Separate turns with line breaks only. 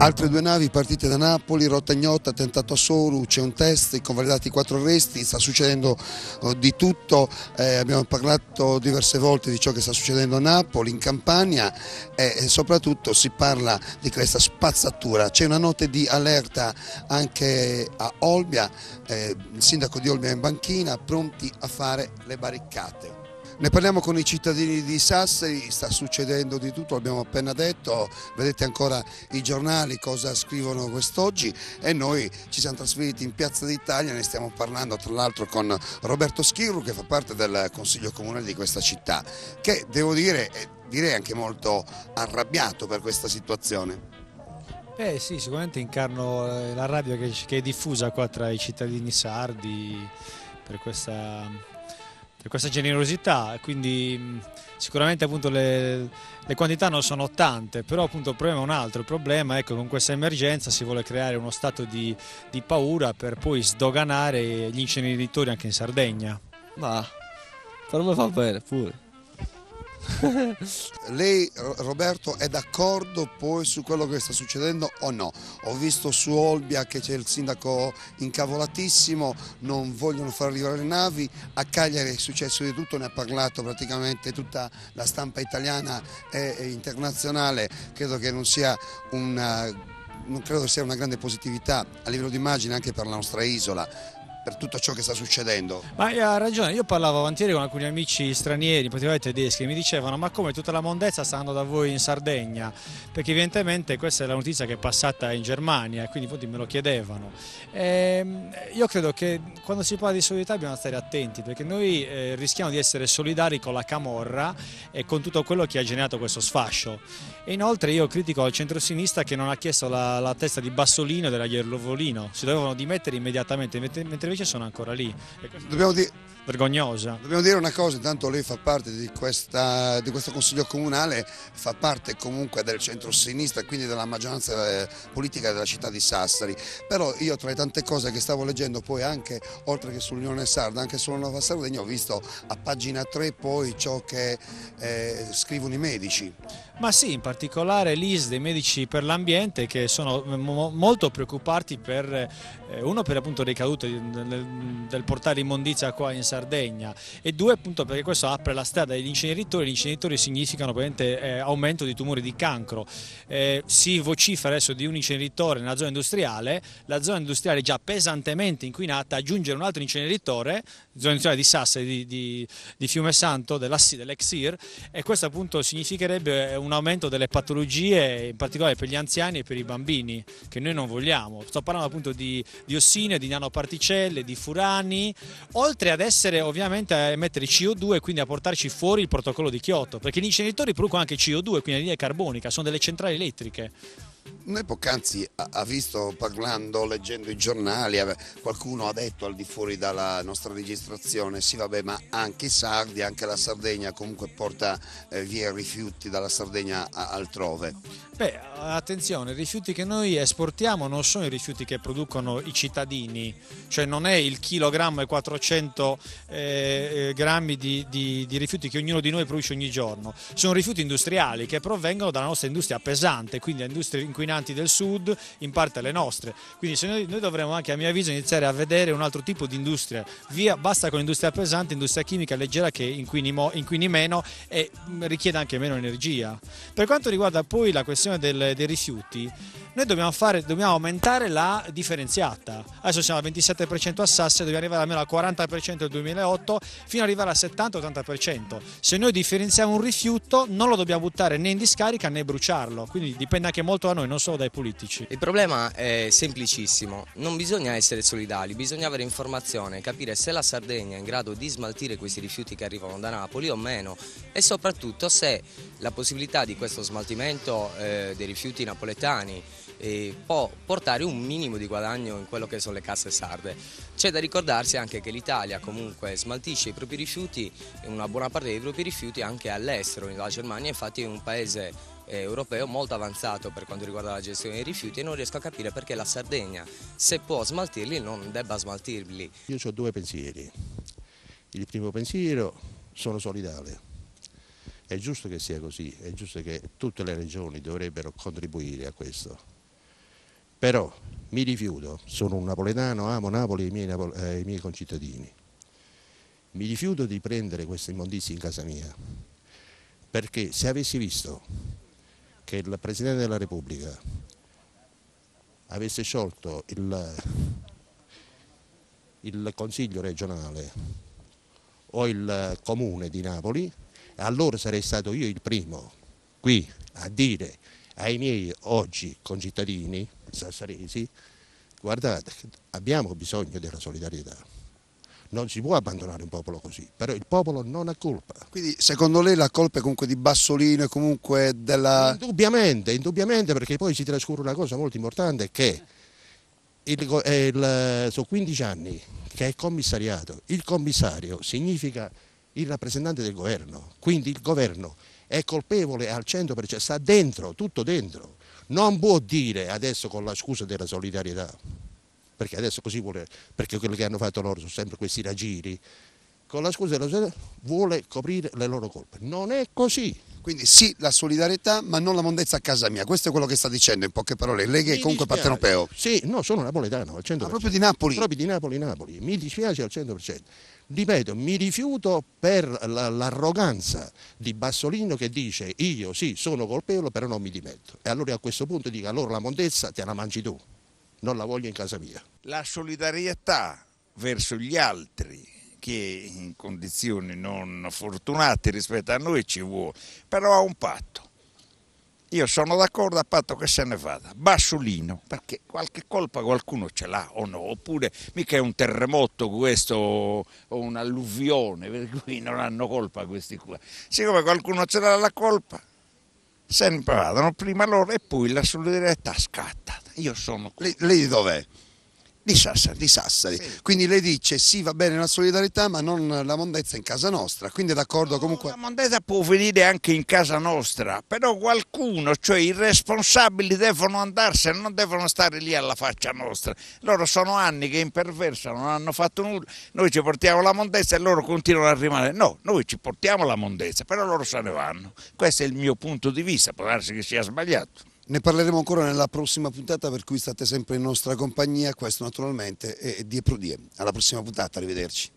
Altre due navi partite da Napoli, rotta ignota, tentato a Soru, c'è un test, convalidati 4 arresti, sta succedendo di tutto, abbiamo parlato diverse volte di ciò che sta succedendo a Napoli, in Campania e soprattutto si parla di questa spazzatura. C'è una nota di allerta anche a Olbia, il sindaco di Olbia è in banchina, pronti a fare le barricate. Ne parliamo con i cittadini di Sassari, sta succedendo di tutto, l'abbiamo appena detto, vedete ancora i giornali cosa scrivono quest'oggi e noi ci siamo trasferiti in Piazza d'Italia, ne stiamo parlando tra l'altro con Roberto Schirru che fa parte del Consiglio Comunale di questa città, che devo dire, direi anche molto arrabbiato per questa situazione.
Sì, sicuramente incarno la rabbia che è diffusa qua tra i cittadini sardi per questa generosità, quindi sicuramente appunto le quantità non sono tante, però appunto il problema è un altro, il problema è che con questa emergenza si vuole creare uno stato di paura per poi sdoganare gli inceneritori anche in Sardegna.
Ma per me va bene pure.
Lei Roberto è d'accordo poi su quello che sta succedendo o no? Ho visto su Olbia che c'è il sindaco incavolatissimo, non vogliono far arrivare le navi, a Cagliari è successo di tutto, ne ha parlato praticamente tutta la stampa italiana e internazionale, credo che non sia non credo sia una grande positività a livello di immagine anche per la nostra isola, per tutto ciò che sta succedendo.
Ma ha ragione, io parlavo avanti ieri con alcuni amici stranieri, in particolare tedeschi, e mi dicevano ma come tutta la mondezza sta andando da voi in Sardegna? Perché evidentemente questa è la notizia che è passata in Germania e quindi appunto me lo chiedevano. Io credo che quando si parla di solidarietà dobbiamo stare attenti perché noi rischiamo di essere solidari con la camorra e con tutto quello che ha generato questo sfascio. E inoltre io critico il centro-sinistra che non ha chiesto la testa di Bassolino e della Ierlovolino, si dovevano dimettere immediatamente, mentre invece sono ancora lì. E
Dobbiamo dire
vergognosa.
Dobbiamo dire una cosa, intanto lei fa parte di questo Consiglio Comunale, fa parte comunque del centro-sinistra, quindi della maggioranza politica della città di Sassari, però io tra le tante cose che stavo leggendo poi anche, oltre che sull'Unione Sarda, anche sulla Nuova Sardegna, ho visto a pagina 3 poi ciò che scrivono i medici.
Ma sì, in particolare l'IS dei Medici per l'Ambiente che sono molto preoccupati per appunto le ricadute del portare immondizia qua in Sardegna e due appunto perché questo apre la strada agli inceneritori, gli inceneritori significano ovviamente aumento di tumori di cancro, si vocifera adesso di un inceneritore nella zona industriale, la zona industriale è già pesantemente inquinata, aggiungere un altro inceneritore, zona industriale di Sassari, di Fiume Santo, dell'ex IR, e questo appunto significherebbe un aumento delle patologie, in particolare per gli anziani e per i bambini, che noi non vogliamo. Sto parlando appunto di diossine, di nanoparticelle, di furani, oltre ad essere ovviamente a emettere CO2 e quindi a portarci fuori il protocollo di Kyoto, perché gli inceneritori producono anche CO2, quindi anidride carbonica, sono delle centrali elettriche.
Noi poc'anzi ha visto, parlando, leggendo i giornali, qualcuno ha detto al di fuori dalla nostra registrazione, sì vabbè ma anche i sardi, anche la Sardegna comunque porta via i rifiuti dalla Sardegna altrove.
Beh, attenzione, i rifiuti che noi esportiamo non sono i rifiuti che producono i cittadini, cioè non è il chilogrammo e 400 grammi di rifiuti che ognuno di noi produce ogni giorno, sono rifiuti industriali che provengono dalla nostra industria pesante, quindi le industrie inquinanti del sud, in parte le nostre, quindi se noi dovremmo anche a mio avviso iniziare a vedere un altro tipo di industria, basta con l'industria pesante, industria chimica leggera che inquini meno e richiede anche meno energia. Per quanto riguarda poi la questione dei rifiuti, noi dobbiamo aumentare la differenziata. Adesso siamo al 27% a Sassari, dobbiamo arrivare almeno al 40% nel 2008 fino ad arrivare al 70-80%. Se noi differenziamo un rifiuto non lo dobbiamo buttare né in discarica né bruciarlo, quindi dipende anche molto da noi, non solo dai politici.
Il problema è semplicissimo, non bisogna essere solidali, bisogna avere informazione, capire se la Sardegna è in grado di smaltire questi rifiuti che arrivano da Napoli o meno e soprattutto se la possibilità di questo smaltimento dei rifiuti napoletani può portare un minimo di guadagno in quello che sono le casse sarde. C'è da ricordarsi anche che l'Italia comunque smaltisce i propri rifiuti, una buona parte dei propri rifiuti anche all'estero, la Germania infatti è un paese europeo molto avanzato per quanto riguarda la gestione dei rifiuti e non riesco a capire perché la Sardegna, se può smaltirli, non debba smaltirli.
Io ho due pensieri. Il primo pensiero, sono solidale. È giusto che sia così, è giusto che tutte le regioni dovrebbero contribuire a questo. Però mi rifiuto, sono un napoletano, amo Napoli e i miei concittadini. Mi rifiuto di prendere queste immondizie in casa mia, perché se avessi visto che il Presidente della Repubblica avesse sciolto il Consiglio regionale o il Comune di Napoli, allora sarei stato io il primo qui a dire ai miei oggi concittadini sassaresi: guardate, abbiamo bisogno della solidarietà, non si può abbandonare un popolo così, però il popolo non ha colpa.
Quindi secondo lei la colpa è comunque di Bassolino e comunque della...
Indubbiamente, perché poi si trascura una cosa molto importante, che sono 15 anni che è commissariato. Il commissario significa il rappresentante del governo, quindi il governo è colpevole al 100%, sta dentro, tutto dentro. Non può dire adesso con la scusa della solidarietà, perché adesso così vuole, perché quello che hanno fatto loro sono sempre questi raggiri, con la scusa della solidarietà vuole coprire le loro colpe. Non è così.
Quindi sì, la solidarietà, ma non la mondezza a casa mia. Questo è quello che sta dicendo in poche parole. Lei che è comunque partenopeo.
Sì, no, sono napoletano al 100%.
Proprio di Napoli?
Proprio di Napoli. Mi dispiace al 100%. Ripeto, mi rifiuto per l'arroganza di Bassolino che dice: io sì, sono colpevole, però non mi dimetto. E allora a questo punto dico: allora la mondezza te la mangi tu, non la voglio in casa mia.
La solidarietà verso gli altri, che in condizioni non fortunate rispetto a noi ci vuole, però ha un patto. Io sono d'accordo a patto che se ne vada. Bassolino, perché qualche colpa qualcuno ce l'ha o no, oppure mica è un terremoto questo o un'alluvione, per cui non hanno colpa questi qua. Siccome qualcuno ce l'ha la colpa, se ne vadano prima loro e poi la solidarietà scatta. Io sono...
Lei di dov'è?
Di Sassari.
Di Sassari.
Sì.
Quindi lei dice sì, va bene la solidarietà, ma non la mondezza in casa nostra. Quindi è d'accordo comunque.
La mondezza può venire anche in casa nostra, però qualcuno, cioè i responsabili, devono andarsene, non devono stare lì alla faccia nostra. Loro sono anni che imperversano, non hanno fatto nulla, noi ci portiamo la mondezza e loro continuano a rimanere. No, noi ci portiamo la mondezza, però loro se ne vanno. Questo è il mio punto di vista, può darsi che sia sbagliato.
Ne parleremo ancora nella prossima puntata, per cui state sempre in nostra compagnia. Questo naturalmente è Die Pro Die. Alla prossima puntata, arrivederci.